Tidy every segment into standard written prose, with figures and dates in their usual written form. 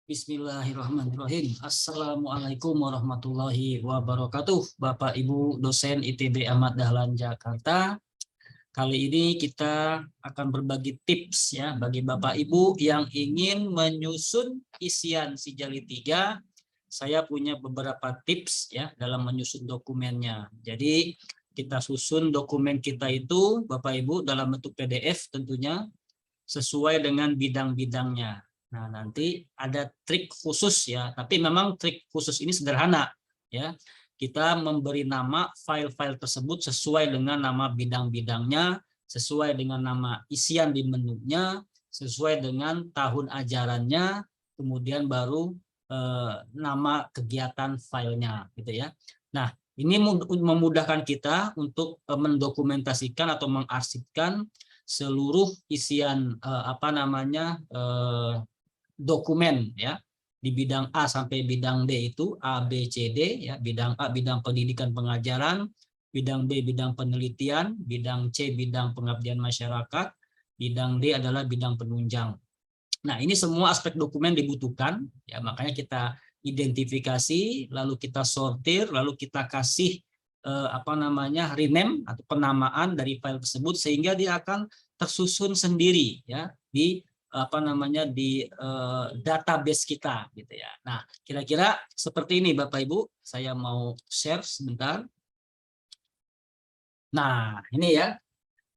Bismillahirrahmanirrahim. Assalamualaikum warahmatullahi wabarakatuh. Bapak Ibu dosen ITB Ahmad Dahlan Jakarta. Kali ini kita akan berbagi tips ya bagi Bapak Ibu yang ingin menyusun isian Sijali 3. Saya punya beberapa tips ya dalam menyusun dokumennya. Jadi kita susun dokumen kita itu Bapak Ibu dalam bentuk PDF tentunya sesuai dengan bidang-bidangnya. Nah, nanti ada trik khusus ya, tapi memang trik khusus ini sederhana ya. Kita memberi nama file-file tersebut sesuai dengan nama bidang-bidangnya, sesuai dengan nama isian di menunya, sesuai dengan tahun ajarannya, kemudian baru nama kegiatan filenya gitu ya. Nah, ini memudahkan kita untuk mendokumentasikan atau mengarsipkan seluruh isian dokumen ya di bidang A sampai bidang D itu A, B, C, D ya. Bidang A bidang pendidikan pengajaran, bidang B bidang penelitian, bidang C bidang pengabdian masyarakat, bidang D adalah bidang penunjang. Nah, ini semua aspek dokumen dibutuhkan ya, makanya kita identifikasi, lalu kita sortir, lalu kita kasih rename atau penamaan dari file tersebut sehingga dia akan tersusun sendiri ya di database kita gitu ya. Nah, kira-kira seperti ini Bapak Ibu, saya mau share sebentar. Nah, ini ya.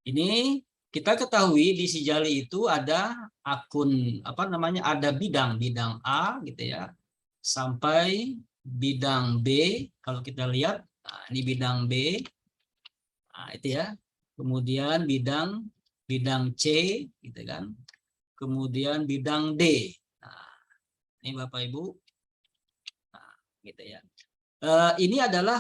Ini kita ketahui di Sijali itu ada akun ada bidang A gitu ya. Sampai bidang B, kalau kita lihat, nah, ini bidang B. Nah, itu ya. Kemudian bidang C gitu kan. Kemudian bidang D. Nah, ini Bapak Ibu. Nah, gitu ya. Ini adalah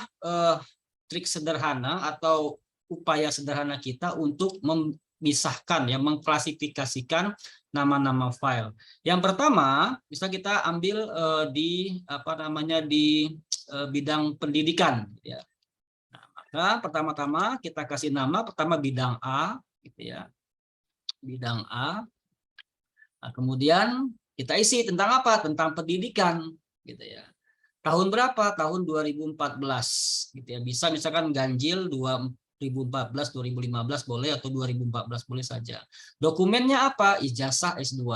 trik sederhana atau upaya sederhana kita untuk memisahkan ya, mengklasifikasikan nama-nama file. Yang pertama, bisa kita ambil di bidang pendidikan ya. Nah, maka pertama-tama kita kasih nama pertama bidang A gitu ya. Bidang A. Nah, kemudian kita isi tentang apa? Tentang pendidikan gitu ya. Tahun berapa? Tahun 2014 gitu ya. Bisa misalkan ganjil 2014, 2015 boleh atau 2014 boleh saja. Dokumennya apa? Ijazah S2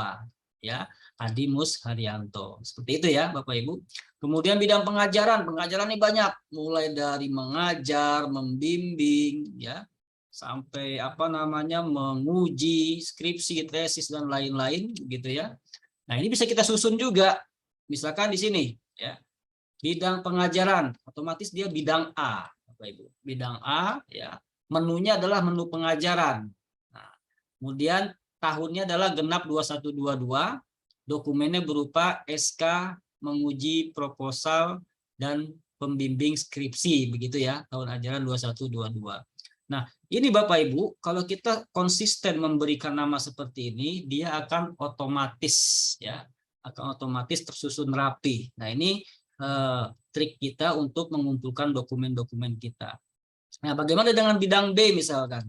ya. Adimus Haryanto. Seperti itu ya Bapak Ibu. Kemudian bidang pengajaran, pengajaran ini banyak, mulai dari mengajar, membimbing ya, sampai menguji, skripsi, tesis dan lain-lain gitu ya. Nah, ini bisa kita susun juga. Misalkan di sini ya. Bidang pengajaran, otomatis dia bidang A, Bapak Ibu. Bidang A ya. Menunya adalah menu pengajaran. Nah, kemudian tahunnya adalah genap 2122, dokumennya berupa SK menguji proposal dan pembimbing skripsi begitu ya, tahun ajaran 2122. Nah, ini Bapak Ibu, kalau kita konsisten memberikan nama seperti ini, dia akan otomatis ya, akan otomatis tersusun rapi. Nah, ini trik kita untuk mengumpulkan dokumen-dokumen kita. Nah, bagaimana dengan bidang B misalkan?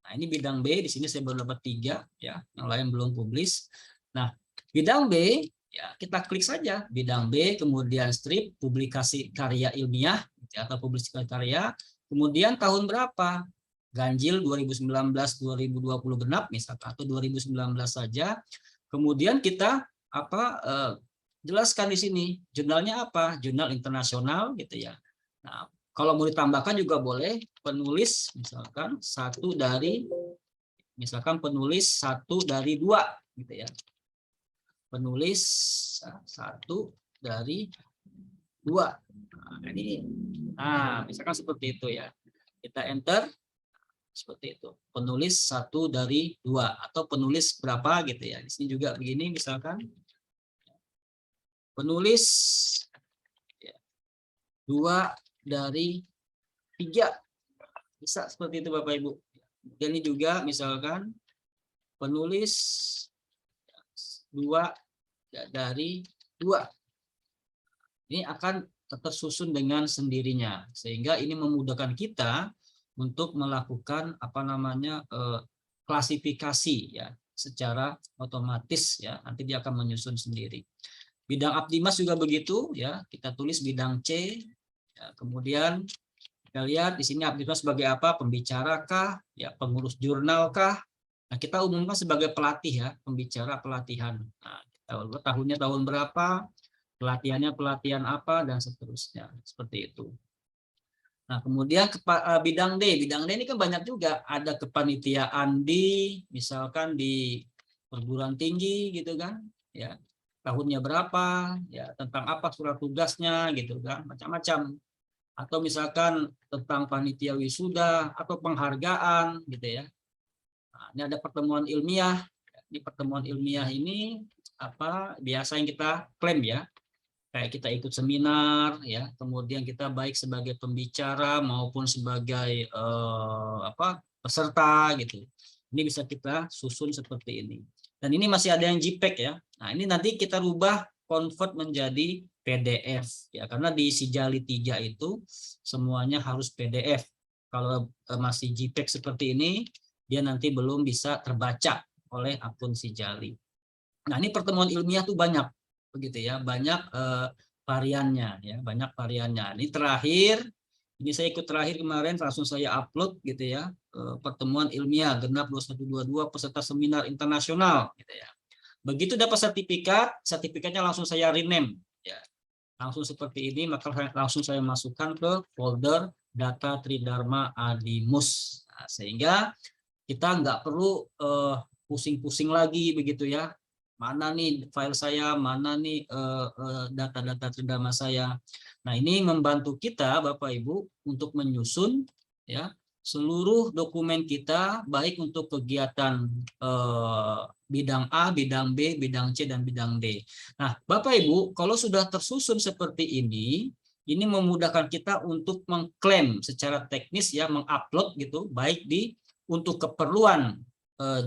Nah, ini bidang B, di sini saya baru dapat 3 ya, yang lain belum publis. Nah, bidang B ya kita klik saja bidang B, kemudian strip publikasi karya ilmiah ya, atau publikasi karya, kemudian tahun berapa? Ganjil 2019-2020 genap misalkan, atau 2019 saja. Kemudian kita jelaskan di sini jurnalnya apa, jurnal internasional gitu ya. Nah, kalau mau ditambahkan juga boleh, penulis misalkan penulis satu dari 2 gitu ya. Penulis 1 dari 2. Nah, ini. Nah, misalkan seperti itu ya. Kita enter seperti itu. Penulis 1 dari 2 atau penulis berapa gitu ya. Di sini juga begini misalkan. Penulis 2 dari 3. Bisa seperti itu Bapak Ibu. Dan ini juga misalkan penulis 2 dari 2. Ini akan tersusun dengan sendirinya. Sehingga ini memudahkan kita untuk melakukan klasifikasi ya secara otomatis ya. Nanti dia akan menyusun sendiri. Bidang Abdimas juga begitu ya, kita tulis bidang C. Ya, kemudian kita lihat di sini Abdimas sebagai apa? Pembicara kah? Ya, pengurus jurnal kah? Nah, kita umumkan sebagai pelatih ya, pembicara pelatihan. Nah, kita tahunnya tahun berapa? Pelatihannya pelatihan apa dan seterusnya. Seperti itu. Nah, kemudian bidang D. Bidang D ini kan banyak juga. Ada kepanitiaan di, misalkan di perguruan tinggi gitu kan. Ya, tahunnya berapa, ya tentang apa surat tugasnya gitu kan, macam-macam. Atau misalkan tentang panitia wisuda atau penghargaan gitu ya. Nah, ini ada pertemuan ilmiah. Di pertemuan ilmiah ini apa biasa yang kita klaim ya, kayak kita ikut seminar ya, kemudian kita baik sebagai pembicara maupun sebagai peserta gitu. Ini bisa kita susun seperti ini. Dan ini masih ada yang JPEG ya. Nah, ini nanti kita rubah convert menjadi PDF ya, karena di Sijali 3 itu semuanya harus PDF. Kalau masih JPEG seperti ini, dia nanti belum bisa terbaca oleh akun Sijali. Nah, ini pertemuan ilmiah tuh banyak begitu ya, banyak variannya ya, banyak variannya. Ini terakhir, ini saya ikut terakhir kemarin langsung saya upload gitu ya, pertemuan ilmiah genap 2122 peserta seminar internasional gitu ya. Begitu dapat sertifikat, sertifikatnya langsung saya rename ya. Langsung seperti ini, maka langsung saya masukkan ke folder data Tridharma Adimus. Nah, sehingga kita nggak perlu pusing-pusing lagi begitu ya, mana nih file saya, mana nih data-data Tridharma saya. Nah, ini membantu kita Bapak Ibu untuk menyusun ya seluruh dokumen kita, baik untuk kegiatan bidang A, bidang B, bidang C, dan bidang D. Nah, Bapak Ibu, kalau sudah tersusun seperti ini memudahkan kita untuk mengklaim secara teknis ya, mengupload gitu, baik di untuk keperluan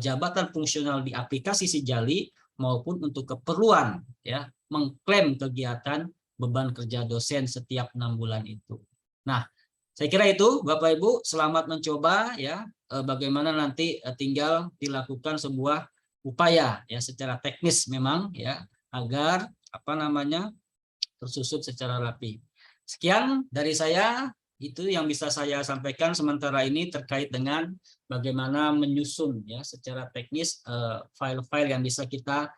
jabatan fungsional di aplikasi Sijali maupun untuk keperluan ya mengklaim kegiatan beban kerja dosen setiap 6 bulan itu. Nah, saya kira itu Bapak Ibu, selamat mencoba ya, bagaimana nanti tinggal dilakukan sebuah upaya ya secara teknis memang ya, agar apa namanya tersusun secara rapi. Sekian dari saya, itu yang bisa saya sampaikan sementara ini terkait dengan bagaimana menyusun ya secara teknis file-file yang bisa kita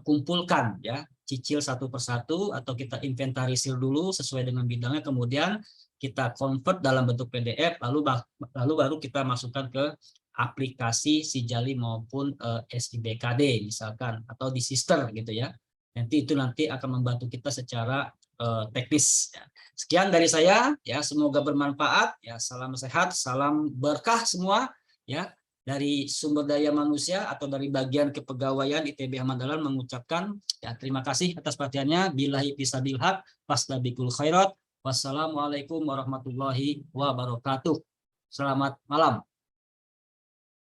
kumpulkan ya, cicil satu persatu atau kita inventarisir dulu sesuai dengan bidangnya, kemudian kita convert dalam bentuk PDF, lalu baru kita masukkan ke aplikasi Sijali maupun SIBKD misalkan, atau di Sister gitu ya. Nanti akan membantu kita secara teknis. Sekian dari saya ya, semoga bermanfaat ya. Salam sehat, salam berkah semua ya. Dari sumber daya manusia atau dari bagian kepegawaian ITB Ahmad Dahlan mengucapkan ya terima kasih atas perhatiannya. Billahi fisabilil haq, fastabikul khairat. Wassalamualaikum warahmatullahi wabarakatuh. Selamat malam.